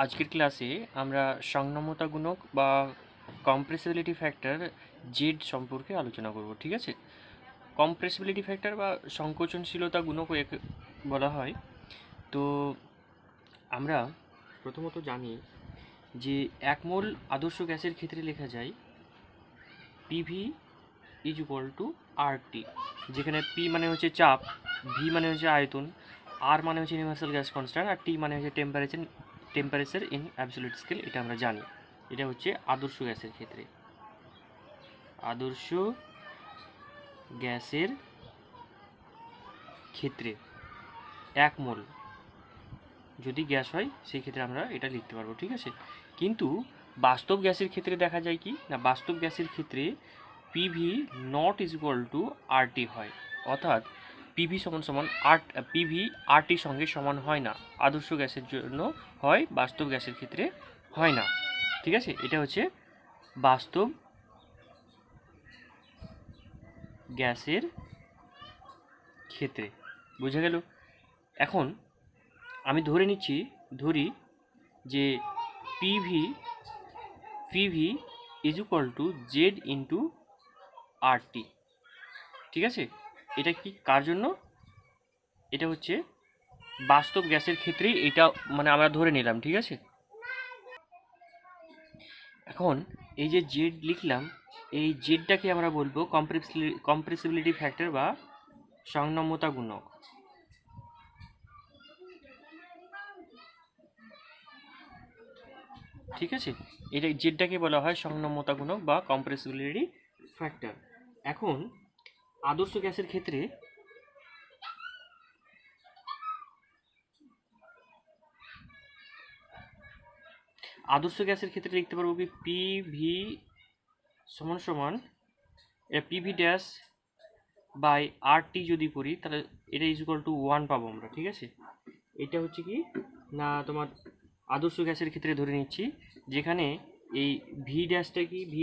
আজকের ক্লাসে আমরা সংনমতা গুণক বা কম্প্রেসিবিলিটি ফ্যাক্টর জেড সম্পর্কে আলোচনা করব। ঠিক আছে, কম্প্রেসিবিলিটি ফ্যাক্টর বা সংকোচনশীলতা গুণক একে বলা হয়। তো আমরা প্রথমত জানি যে এক মোল আদর্শ গ্যাসের ক্ষেত্রে লেখা যায় PV is equal to RT, যেখানে পি মানে হচ্ছে চাপ, ভি মানে হচ্ছে আয়তন, আর মানে হচ্ছে ইউনিভার্সাল গ্যাস কনস্ট্যান্ট, আর টি মানে হচ্ছে টেম্পারেচার ইন অ্যাবসলিউট স্কেল। এটা আমরা জানি। এটা হচ্ছে আদর্শ গ্যাসের ক্ষেত্রে। আদর্শ গ্যাসের ক্ষেত্রে এক মোল যদি গ্যাস হয় সেই ক্ষেত্রে আমরা এটা লিখতে পারবো। ঠিক আছে, কিন্তু বাস্তব গ্যাসের ক্ষেত্রে দেখা যায় কি না, বাস্তব গ্যাসের ক্ষেত্রে PV not is equal to RT হয়, অর্থাৎ পিভি সমান সমান পিভি আরটির সঙ্গে সমান হয় না। আদর্শ গ্যাসের জন্য হয়, বাস্তব গ্যাসের ক্ষেত্রে হয় না। ঠিক আছে, এটা হচ্ছে বাস্তব গ্যাসের ক্ষেত্রে। বোঝা গেল? এখন আমি ধরি যে PV is equal to Z into RT. ঠিক আছে, এটা কি কার জন্য? এটা হচ্ছে বাস্তব গ্যাসের ক্ষেত্রেই এটা মানে আমরা ধরে নিলাম। ঠিক আছে, এখন এই যে জেড লিখলাম, এই জেডটাকে আমরা বলবো কম্প্রেসিবিলিটি ফ্যাক্টর বা সংনমতা গুণক। ঠিক আছে, এটা জেডটাকে বলা হয় সংনমতা গুণক বা কম্প্রেসিবিলিটি ফ্যাক্টর। এখন আদর্শ গ্যাসের ক্ষেত্রে লিখতে পারবো কি, পিভি সমান সমান পিভি ড্যাশ বাই আরটি যদি করি তাহলে এটা ইজ ইকুয়াল টু 1 পাবো আমরা। ঠিক আছে, এটা হচ্ছে কি না তোমার আদর্শ গ্যাসের ক্ষেত্রে ধরে নিচ্ছি, যেখানে এই ভি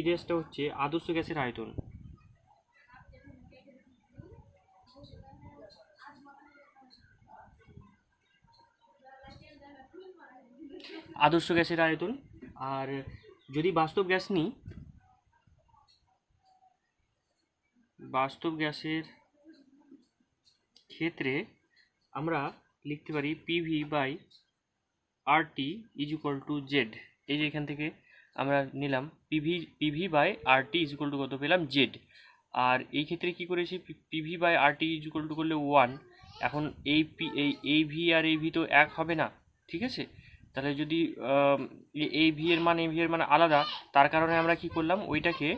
ড্যাশটা হচ্ছে আদর্শ গ্যাসের আয়তন। আদর্শ গ্যাসের আয়তন। আর যদি বাস্তব গ্যাস নিই, বাস্তব গ্যাসের ক্ষেত্রে আমরা লিখতে পারি PV by RT is equal to Z. এই যে এখান থেকে আমরা নিলাম PV by RT is equal to কত পেলাম, জেড। আর এই ক্ষেত্রে কি করেছি, PV by RT is equal to করলে 1। এখন এই ভি আর এই ভি তো এক হবে না। ঠিক আছে, তাহলে যদি এই ভি এর মান আলাদা, তার কারণে আমরা কি করলাম, ওইটাকে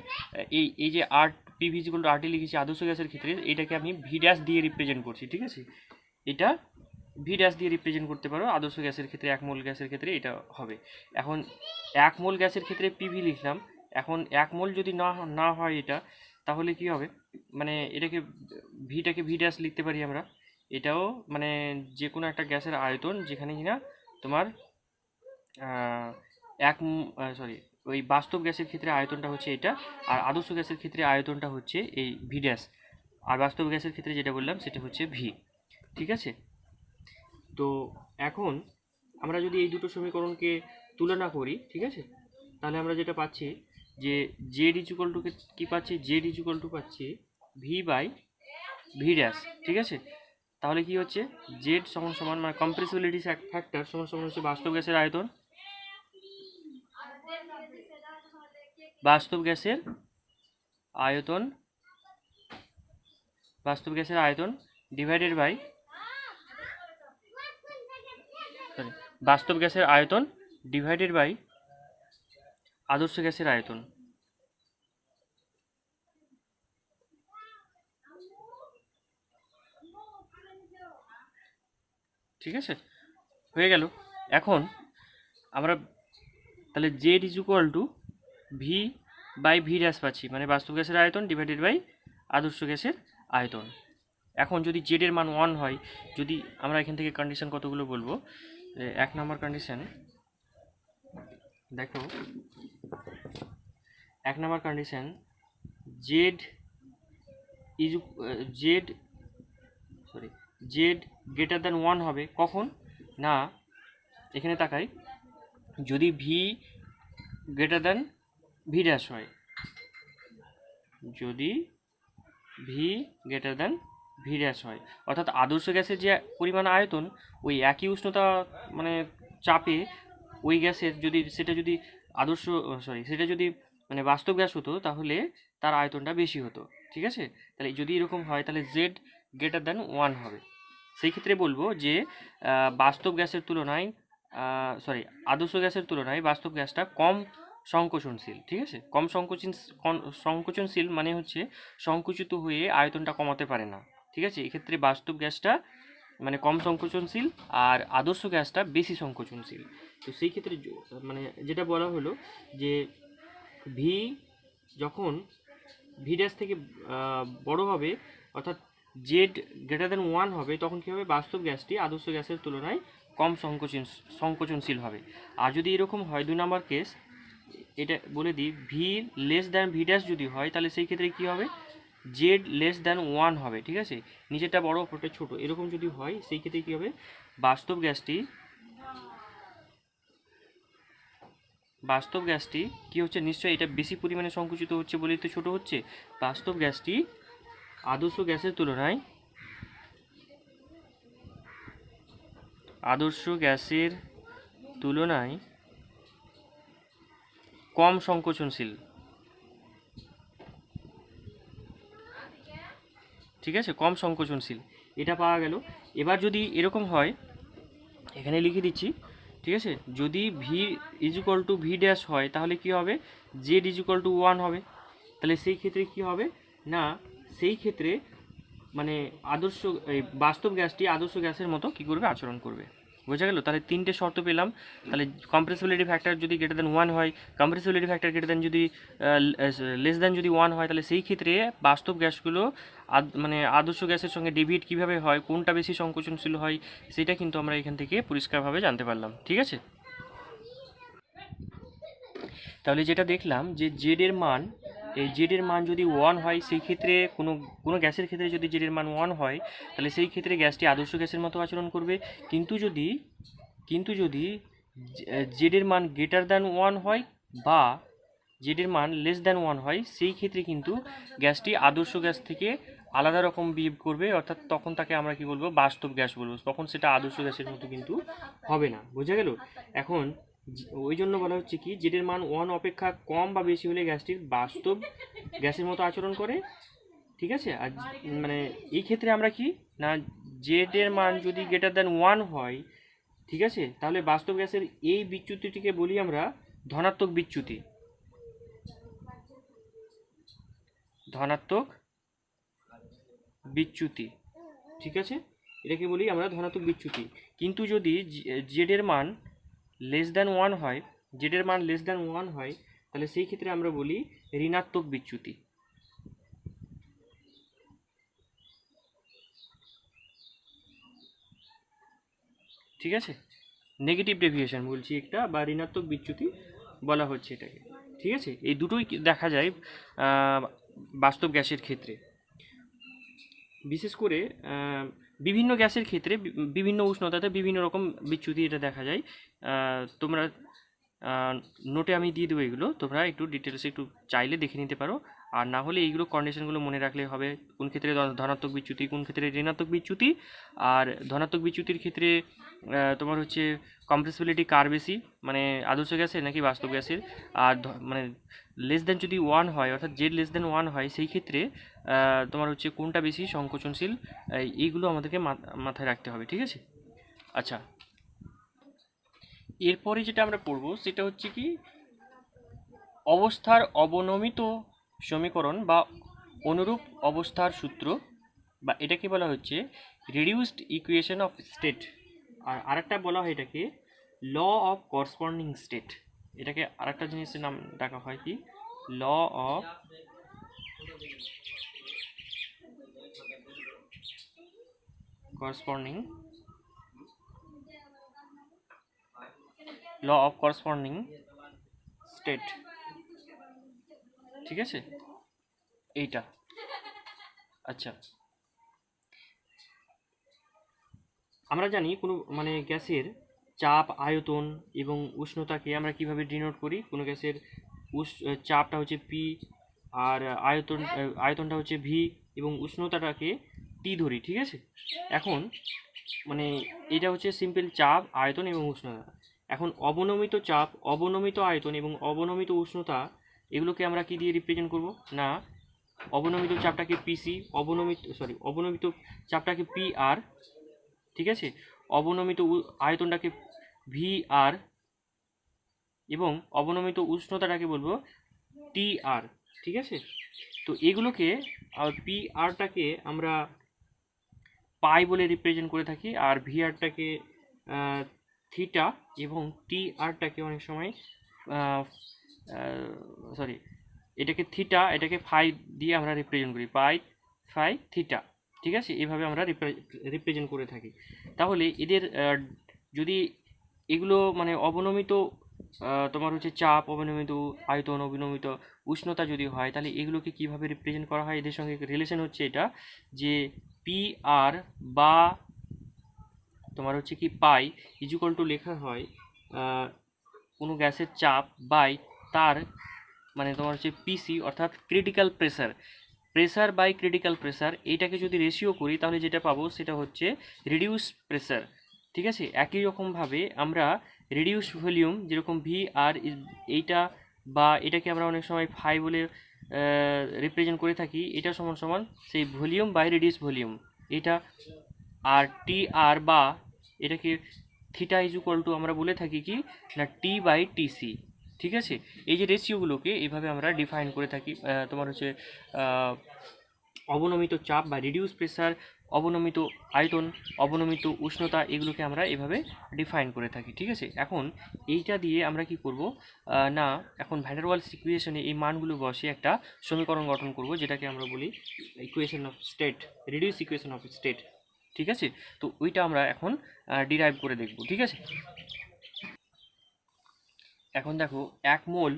এই যে আর PV is equal to RT লিখেছি আদর্শ গ্যাসের ক্ষেত্রে, এইটাকে আমি ভি ড্যাশ দিয়ে রিপ্রেজেন্ট করছি। ঠিক আছে, এটা ভি ড্যাশ দিয়ে রিপ্রেজেন্ট করতে পারো আদর্শ গ্যাসের ক্ষেত্রে, এক মোল গ্যাসের ক্ষেত্রে এটা হবে। এখন এক মোল গ্যাসের ক্ষেত্রে পিভি লিখলাম। এখন এক মোল যদি না হয় এটা, তাহলে কি হবে, মানে এটাকে ভি ড্যাশ লিখতে পারি আমরা। এটাও মানে যে কোনো একটা গ্যাসের আয়তন, যেখানে কিনা তোমার ওই বাস্তব গ্যাসের ক্ষেত্রে আয়তনটা হচ্ছে এটা, আর আদর্শ গ্যাসের ক্ষেত্রে আয়তনটা হচ্ছে এই ভি ড্যাশ, আর বাস্তব গ্যাসের ক্ষেত্রে যেটা বললাম সেটা হচ্ছে ভি। ঠিক আছে, তো এখন আমরা যদি এই দুটো সমীকরণকে তুলনা করি, ঠিক আছে, তাহলে আমরা যেটা পাচ্ছি যে জেড ইজ ইকুয়াল টু কি পাচ্ছি, জেড ইজ ইকুয়াল টু পাচ্ছি ভি বাই ভি ড্যাশ। ঠিক আছে, তাহলে কি হচ্ছে, জেড সমান সমান মানে কম্প্রেসিবিলিটি ফ্যাক্টর সমান সমান হচ্ছে বাস্তব গ্যাসের আয়তন, বাস্তব গ্যাসের আয়তন ডিভাইডেড বাই বাস্তব গ্যাসের আয়তন ডিভাইডেড বাই আদর্শ গ্যাসের আয়তন। ঠিক আছে, হয়ে গেল। এখন আমরা তাহলে Z is equal to V by V dash পাচ্ছি, মানে বাস্তব গ্যাসের আয়তন ডিভাইডেড বাই আদর্শ গ্যাসের আয়তন। এখন যদি জেড এর মান 1 হয়, যদি আমরা এখান থেকে কন্ডিশন কতগুলো বলবো, এক নম্বর কন্ডিশন দেখো, এক নম্বর condition Z is Z greater than 1 হবে কখন না, এখানে তাকাই, যদি V greater than V dash হয়, যদি V greater than V dash হয়, অর্থাৎ আদর্শ গ্যাসের যে পরিমাণ আয়তন ওই একই উষ্ণতা মানে চাপে ওই গ্যাসের যদি আদর্শ সেটা যদি মানে বাস্তব গ্যাস হতো তাহলে তার আয়তনটা বেশি হতো। ঠিক আছে, তাহলে যদি এরকম হয় তাহলে জেড গ্রেটার দ্যান 1 হবে। সেই ক্ষেত্রে বলবো যে বাস্তব গ্যাসের তুলনায় আদর্শ গ্যাসের তুলনায় বাস্তব গ্যাসটা কম সংকোচনশীল। ঠিক আছে, কম সংকোচনশীল মানে হচ্ছে সংকুচিত হয়ে আয়তনটা কমাতে পারে না। ঠিক আছে, এক্ষেত্রে বাস্তব গ্যাসটা মানে কম সংকোচনশীল আর আদর্শ গ্যাসটা বেশি সংকোচনশীল। তো সেই ক্ষেত্রে মানে যেটা বলা হলো যে ভি যখন ভি ড্যাশ থেকে বড় হবে, অর্থাৎ জেড গ্রেটার দ্যান 1 হবে, তখন কী হবে, বাস্তব গ্যাসটি আদর্শ গ্যাসের তুলনায় কম সংকোচনশীল হবে। আর যদি এরকম হয় 2 নম্বর কেস, এটা বলে দিই, V less than V dash যদি হয় তাহলে সেই ক্ষেত্রে কী হবে, জেড লেস দ্যান 1 হবে। ঠিক আছে, নিচেরটা বড় ওপরটা ছোট, এরকম যদি হয় সেই ক্ষেত্রে কী হবে, বাস্তব গ্যাসটি কী হচ্ছে, নিশ্চয়ই এটা বেশি পরিমাণে সংকুচিত হচ্ছে বলেই তো ছোট হচ্ছে। বাস্তব গ্যাসটি আদর্শ গ্যাসের তুলনায় কম সংকোচনশীল। ঠিক আছে, কম সংকোচনশীল, এটা পাওয়া গেল। এবার যদি এরকম হয়, এখানে লিখে দিচ্ছি। ঠিক আছে, যদি V is equal to V dash হয় তাহলে কি হবে, জেড ইজ ইকুয়াল টু 1 হবে। তাহলে সেই ক্ষেত্রে কি হবে না, সেই ক্ষেত্রে মানে বাস্তব গ্যাসটি আদর্শ গ্যাসের মতো কি করবে, আচরণ করবে। বোঝা গেল? তাহলে 3টে শর্ত পেলাম। তাহলে কম্প্রেসিবিলিটি ফ্যাক্টর যদি গ্রেটার দ্যান 1 হয়, কম্প্রেসিবিলিটি ফ্যাক্টর গ্রেটার দ্যান যদি লেস দ্যান যদি 1 হয়, তাহলে সেই ক্ষেত্রে বাস্তব গ্যাসগুলো মানে আদর্শ গ্যাসের সঙ্গে ডিভিড কিভাবে হয়, কোনটা বেশি সংকোচনশীল হয়, সেটা কিন্তু আমরা এখান থেকে পরিষ্কারভাবে জানতে পারলাম। ঠিক আছে, তাহলে যেটা দেখলাম যে জেড এর মান যদি 1 হয়, সেই ক্ষেত্রে কোনো গ্যাসের ক্ষেত্রে যদি জেড এর মান 1 হয় তাহলে সেই ক্ষেত্রে গ্যাসটি আদর্শ গ্যাসের মতো আচরণ করবে। কিন্তু যদি জেড এর মান গ্রেটার দ্যান 1 হয় বা জেড এর মান লেস দ্যান 1 হয়, সেই ক্ষেত্রে কিন্তু গ্যাসটি আদর্শ গ্যাস থেকে আলাদা রকম বিহেভ করবে, অর্থাৎ তখন তাকে আমরা কি বলবো, বাস্তব গ্যাস বলবো। তখন সেটা আদর্শ গ্যাসের মতো কিন্তু হবে না। বোঝা গেল? এখন ওই জন্য বলা হচ্ছে কি, জেড এর মান 1 অপেক্ষা কম বা বেশি হলে গ্যাসটির বাস্তব গ্যাসের মতো আচরণ করে। ঠিক আছে, আর মানে এই ক্ষেত্রে আমরা কি না, জেড এর মান যদি গ্রেটার দ্যান 1 হয়, ঠিক আছে, তাহলে বাস্তব গ্যাসের এই বিচ্যুতিটিকে বলি আমরা ধনাত্মক বিচ্যুতি। ঠিক আছে, এটাকে বলি আমরা ধনাত্মক বিচ্যুতি। কিন্তু যদি জেড এর মান লেস দ্যান 1 হয়, তাহলে সেই ক্ষেত্রে আমরা বলি ঋণাত্মক বিচ্যুতি। ঠিক আছে, নেগেটিভ ডেভিয়েশন বলছি একটা, বা ঋণাত্মক বিচ্যুতি বলা হচ্ছে এটাকে। ঠিক আছে, এই দুটোই দেখা যায় বাস্তব গ্যাসের ক্ষেত্রে। বিশেষ করে বিভিন্ন গ্যাসের ক্ষেত্রে বিভিন্ন উষ্ণতাতে বিভিন্ন রকম বিচ্যুতি এটা দেখা যায়। তোমরা নোটে আমি দিয়ে দেবো, এগুলো তোমরা একটু ডিটেলসে একটু চাইলে দেখে নিতে পারো। আর না হলে এইগুলো কন্ডিশনগুলো মনে রাখলে হবে, কোন ক্ষেত্রে ধনাত্মক বিচ্যুতি, কোন ক্ষেত্রে ঋণাত্মক বিচ্যুতি। আর ধনাত্মক বিচ্যুতির ক্ষেত্রে তোমার হচ্ছে কম্প্রেসিবিলিটি কার বেশি, মানে আদর্শ গ্যাসের নাকি বাস্তব গ্যাসের। আর মানে লেস দেন যদি 1 হয়, অর্থাৎ জেড লেস দেন 1 হয়, সেই ক্ষেত্রে তোমার হচ্ছে কোনটা বেশি সংকোচনশীল, এইগুলো আমাদেরকে মাথায় রাখতে হবে। ঠিক আছে, আচ্ছা, এরপরে যেটা আমরা পড়বো সেটা হচ্ছে কি, অবস্থার অবনমিত সমীকরণ বা অনুরূপ অবস্থার সূত্র, বা এটাকে বলা হচ্ছে রিডিউসড ইকুয়েশন অফ স্টেট। আর আরেকটা বলা হয় এটাকে ল অফ করসপন্ডিং স্টেট। এটাকে আরেকটা জিনিসের নাম ডাকা হয় কি, ল অফ করসপন্ডিং স্টেট। ঠিক আছে, এইটা। আচ্ছা, আমরা জানি কোনো মানে গ্যাসের চাপ, আয়তন এবং উষ্ণতাকে আমরা কিভাবে ডিনোট করি? কোনো গ্যাসের চাপটা হচ্ছে পি, আর আয়তনটা হচ্ছে ভি, এবং উষ্ণতাটাকে টি ধরি, ঠিক আছে? এখন মানে এটা হচ্ছে সিম্পল চাপ, আয়তন এবং উষ্ণতা। এখন অবনমিত চাপ, অবনমিত আয়তন এবং অবনমিত উষ্ণতা, এগুলোকে আমরা কি দিয়ে রিপ্রেজেন্ট করব? না, অবনমিত চাপটাকে পিসি, অবনমিত চাপটাকে পি আর, ঠিক আছে, অবনমিত আয়তনটাকে ভি আর, এবং অবনমিত উষ্ণতাটাকে বলবো টি আর, ঠিক আছে? তো এগুলোকে পি আরটাকে আমরা পাই বলে রিপ্রেজেন্ট করে থাকি, আর ভি আরটাকে থিটা, এবং টি আরটাকে অনেক সময় সরি এটাকে থিটা, এটাকে ফাই দিয়ে আমরা রিপ্রেজেন্ট করি, পাই ফাই থিটা, ঠিক আছে? এইভাবে আমরা রিপ্রেজেন্ট করে থাকি। তাহলে এদের যদি এগুলো মানে অবনমিত তোমার হচ্ছে চাপ, অবনমিত আয়তন, অবনমিত উষ্ণতা যদি হয়, তাহলে এগুলোকে কিভাবে রিপ্রেজেন্ট করা হয়? এদের সঙ্গে রিলেশন হচ্ছে এটা, যে পি আর বা তোমার হচ্ছে কি পাই ইজুকাল টু লেখা হয় কোনো গ্যাসের চাপ বাই তার মানে তোমার হচ্ছে পিসি, অর্থাৎ critical pressure, pressure by critical pressure. এইটাকে যদি রেশিও করি তাহলে যেটা পাবো সেটা হচ্ছে রিডিউস প্রেসার, ঠিক আছে? একই রকমভাবে আমরা রিডিউস ভলিউম, যেরকম ভি আর এইটা বা এটাকে আমরা অনেক সময় ফাই বলে রিপ্রেজেন্ট করে থাকি, এটা সমান সমান সেই ভলিউম বাই রিডিউস ভলিউম, এটা। আর টি আর বা এটাকে থিটা ইজুকাল টু আমরা বলে থাকি কি না টি বাই টিসি, ঠিক আছে? এই যে রেশিওগুলোকে এইভাবে আমরা ডিফাইন করে থাকি। তোমার হচ্ছে অবনমিত চাপ বা রিডিউস প্রেসার, অবনমিত আয়তন, অবনমিত উষ্ণতা, এগুলোকে আমরা এভাবে ডিফাইন করে থাকি, ঠিক আছে? এখন এইটা দিয়ে আমরা কি করব না, এখন ভ্যান ডার ওয়ালস ইকুয়েশনে এই মানগুলো বসে একটা সমীকরণ গঠন করব, যেটাকে আমরা বলি equation of state, reduce equation of state, ঠিক আছে? তো ওইটা আমরা এখন ডিরাইভ করে দেখব, ঠিক আছে? এখন দেখো, এক মোল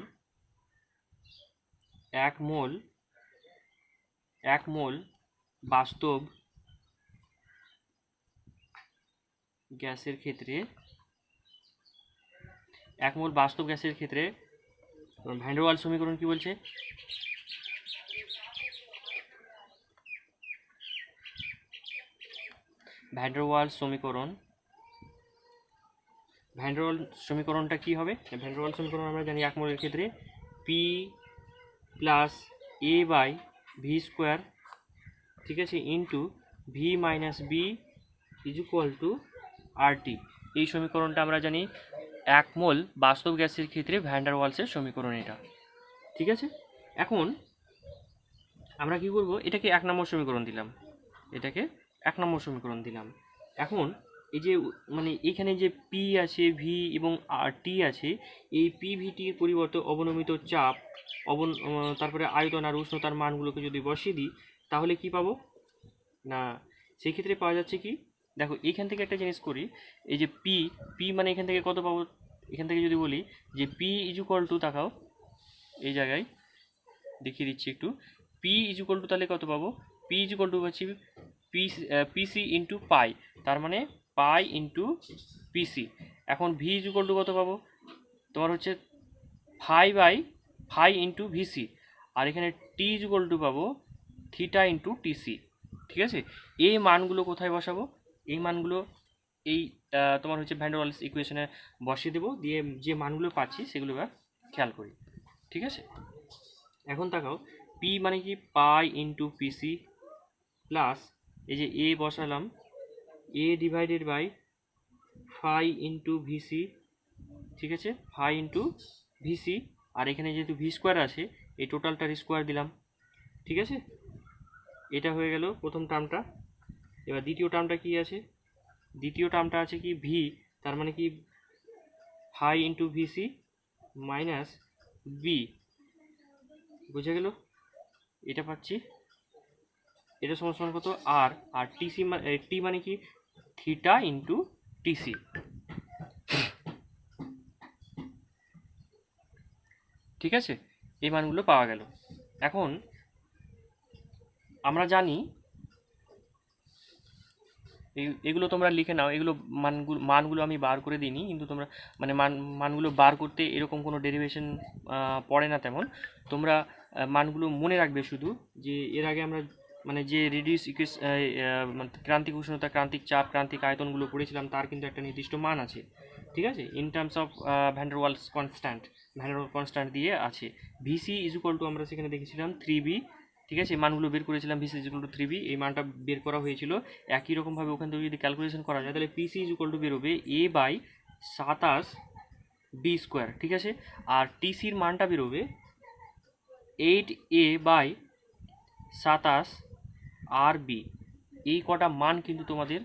বাস্তব গ্যাসের ক্ষেত্রে, ভ্যান ডার ওয়ালস সমীকরণ কি বলছে? ভ্যান ডার ওয়ালস সমীকরণটা কি হবে? ভ্যান ডার ওয়ালস সমীকরণ আমরা জানি এক মোলের ক্ষেত্রে P plus A by V square, ঠিক আছে, into V minus B is equal to R T. এই সমীকরণটা আমরা জানি এক মোল বাস্তব গ্যাসের ক্ষেত্রে ভ্যান ডার ওয়ালসের সমীকরণ এটা, ঠিক আছে? এখন আমরা কি করব, এটাকে এক নম্বর সমীকরণ দিলাম, এখন এই যে মানে এখানে যে পি আছে, ভি এবং আর টি আছে, এই পি ভিটির পরিবর্তে অবনমিত চাপ, তারপরে আয়তন আর উষ্ণতার মানগুলোকে যদি বসিয়ে দিই, তাহলে কি পাবো না, সেই ক্ষেত্রে পাওয়া যাচ্ছে কি, দেখো এখান থেকে একটা জিনিস করি, এই যে পি মানে এখান থেকে কত পাবো? এখান থেকে যদি বলি যে পি ইজুকাল টু, তাকাও এই জায়গায় দেখিয়ে দিচ্ছি একটু, পি ইজুকাল টু তাহলে কত পাবো? পি ইজুকাল টু হচ্ছে পিসি ইন্টু পাই, তার মানে পাই ইন্টু পিসি। এখন ভি ইজুকাল টু কত পাবো? তোমার হচ্ছে ফাই ইন্টু ভিসি, আর এখানে টি ইজুকাল টু পাবো থিটা ইন্টু টিসি, ঠিক আছে? এই মানগুলো কোথায় বসাবো? এই মানগুলো এই তোমার হচ্ছে ভ্যান ডার ওয়ালস ইকুয়েশনে বসিয়ে দেবো, দিয়ে যে মানগুলো পাচ্ছি সেগুলো এবার খেয়াল করি, ঠিক আছে? এখন তাকাও, পি মানে কি পাই ইন্টু পিসি প্লাস এই যে এ বসালাম, A divided by phi into VC, ঠিক আছে, ফাই ইন্টু ভিসি, আর এখানে যেহেতু ভি স্কোয়ার আছে এই টোটালটার স্কোয়ার দিলাম, ঠিক আছে? এটা হয়ে গেল প্রথম টার্মটা। এবার দ্বিতীয় টার্মটা কি আছে? দ্বিতীয় টার্মটা আছে কি ভি, তার মানে কি phi into VC minus B, বুঝে গেল? এটা পাচ্ছি, এটা সমান কত আর, আর টিসি টি মানে কি থিটা ইন্টু টিসি, ঠিক আছে? এই মানগুলো পাওয়া গেল। এখন আমরা জানি এগুলো তোমরা লিখে নাও। এগুলো মানগুলো আমি বার করে দিইনি, কিন্তু তোমরা মানে মানগুলো বার করতে এরকম কোনো ডেরিভেশন পড়ে না তেমন। তোমরা মানগুলো মনে রাখবে শুধু, যে এর আগে আমরা মানে যে রিডিউস ক্রান্তিক উষ্ণতা, ক্রান্তিক চাপ, ক্রান্তিক আয়তনগুলো পড়েছিলাম, তার কিন্তু একটা নির্দিষ্ট মান আছে, ঠিক আছে, in terms of van der Waals constant, van der Waal constant দিয়ে আছে। ভিসি ইজ ইকুয়াল টু আমরা সেখানে দেখেছিলাম 3b, ঠিক আছে, মানগুলো বের করেছিলাম। VC is equal two 3b, এই মানটা বের করা হয়েছিল। একই রকমভাবে ওখান থেকে যদি ক্যালকুলেশন করা যায়, তাহলে পিসি ইজ ইকুয়াল টু বেরোবে a/27b², ঠিক আছে। আর টিসির মানটা বেরোবে 8a/27rb। এই কটা মান কিন্তু তোমাদের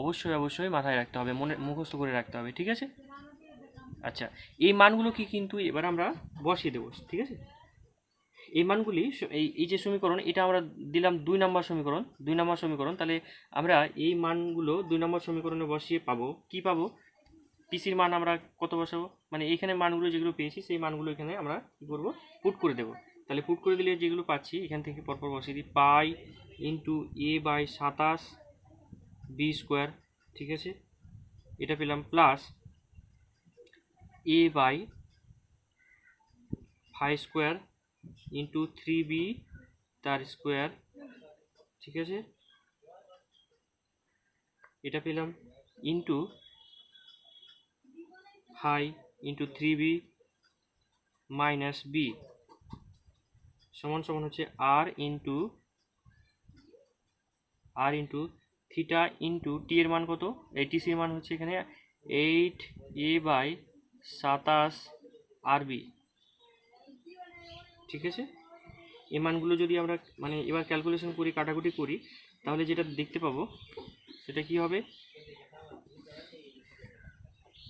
অবশ্যই মাথায় রাখতে হবে, মুখস্থ করে রাখতে হবে, ঠিক আছে। আচ্ছা, এই মানগুলো কি কিন্তু এবার আমরা বসিয়ে দেবো, ঠিক আছে। এই মানগুলি এই যে সমীকরণ, এটা আমরা দিলাম 2 নম্বর সমীকরণ। তাহলে আমরা এই মানগুলো 2 নম্বর সমীকরণে বসিয়ে পাবো কি পাবো, পিসির মান আমরা কত বসাবো, মানে এইখানে মানগুলো যেগুলো পেয়েছি সেই মানগুলো এখানে আমরা কী করবো, পুট করে দেবো। তাহলে পুট করে দিলে যেগুলো পাচ্ছি এখান থেকে পরপর বসিয়ে দিই, পাই ইন্টু a/27b², ঠিক আছে, এটা পেলাম, প্লাস a/5² ইন্টু 3b তার স্কোয়ার, ঠিক আছে, এটা পেলাম, into 5 into 3b minus b সমান হচ্ছে r into theta into T এর মান কত, এই টিসির মান হচ্ছে এখানে 8a/27rb, ঠিক আছে। এই মানগুলো যদি আমরা মানে এবার ক্যালকুলেশন করি, কাটাকুটি করি, তাহলে যেটা দেখতে পাবো সেটা কি হবে,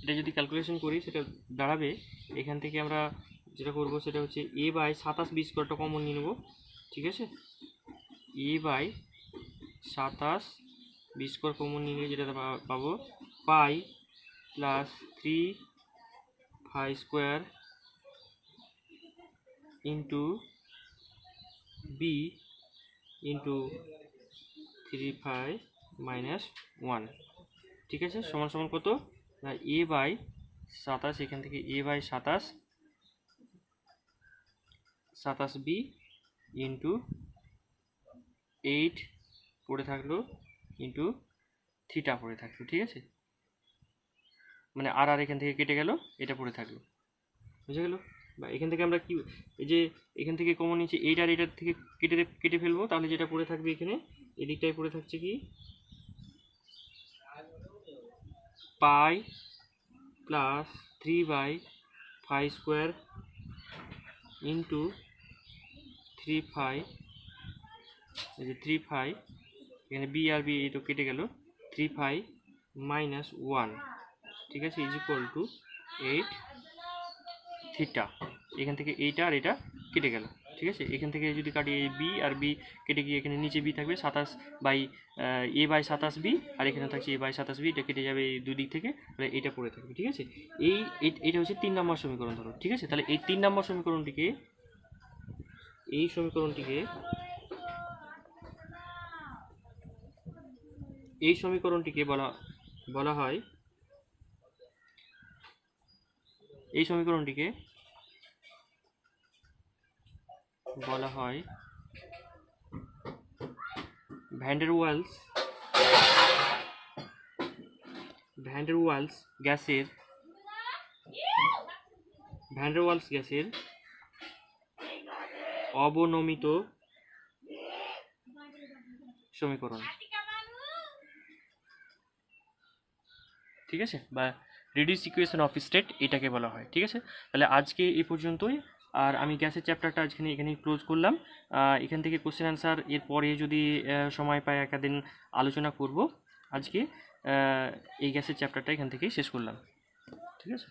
এটা যদি ক্যালকুলেশন করি সেটা দাঁড়াবে, এখান থেকে আমরা যেটা করব সেটা হচ্ছে a/27b² কমন নিয়ে নেব, ঠিক আছে। a/27b² কমন নিয়ে নিয়ে যেটা পাবো, pi plus 3π² into b into 3π minus 1, ঠিক আছে, সমান কত, a/27, এখান থেকে a/27b ইন্টু 8 পড়ে থাকলো ইন্টু থিটা পড়ে থাকলো, ঠিক আছে, মানে আর এখান থেকে কেটে গেল, এটা পড়ে থাকলো, বুঝে গেল। বা এখান থেকে আমরা কি, এই যে এখান থেকে কমন নিচ্ছি, এইটা আর এটার থেকে কেটে ফেলবো, তাহলে যেটা পড়ে থাকবে এখানে এদিকটাই পড়ে থাকছে কি, পাই প্লাস 3/5² ইন্টু 3π, এই যে 3π, এখানে বি আর বি এই তো কেটে গেল, 3π মাইনাস 1, ঠিক আছে, ইজ ইকুয়াল টু 8 থিটা। এখান থেকে এইটা আর এটা কেটে গেল, ঠিক আছে, এখান থেকে যদি কাটি, এই বি আর বি কেটে গিয়ে এখানে নিচে বি থাকবে, a/27b, আর এখানে থাকছে a/27b, এটা কেটে যাবে এই দুই দিক থেকে, তাহলে এটা পড়ে থাকবে, ঠিক আছে। এটা হচ্ছে 3 নম্বর সমীকরণ ধরো, ঠিক আছে। তাহলে এই 3 নম্বর সমীকরণটিকে এই সমীকরণটিকে বলা হয়, এই সমীকরণটিকে বলা হয় ভ্যান ডার ওয়ালস গ্যাসের অবনমিত সমীকরণ, ঠিক আছে, বা রিডিউস ইকুয়েশন অফ স্টেট এটাকে বলা হয়, ঠিক আছে। তাহলে আজকে এই পর্যন্তই, আর আমি গ্যাসের চ্যাপ্টারটা এখানেই ক্লোজ করলাম। এখান থেকে কোশ্চেন অ্যান্সার এর পরে যদি সময় পাই একদিন আলোচনা করব। আজকে এই গ্যাসের চ্যাপ্টারটা এখান থেকেই শেষ করলাম, ঠিক আছে।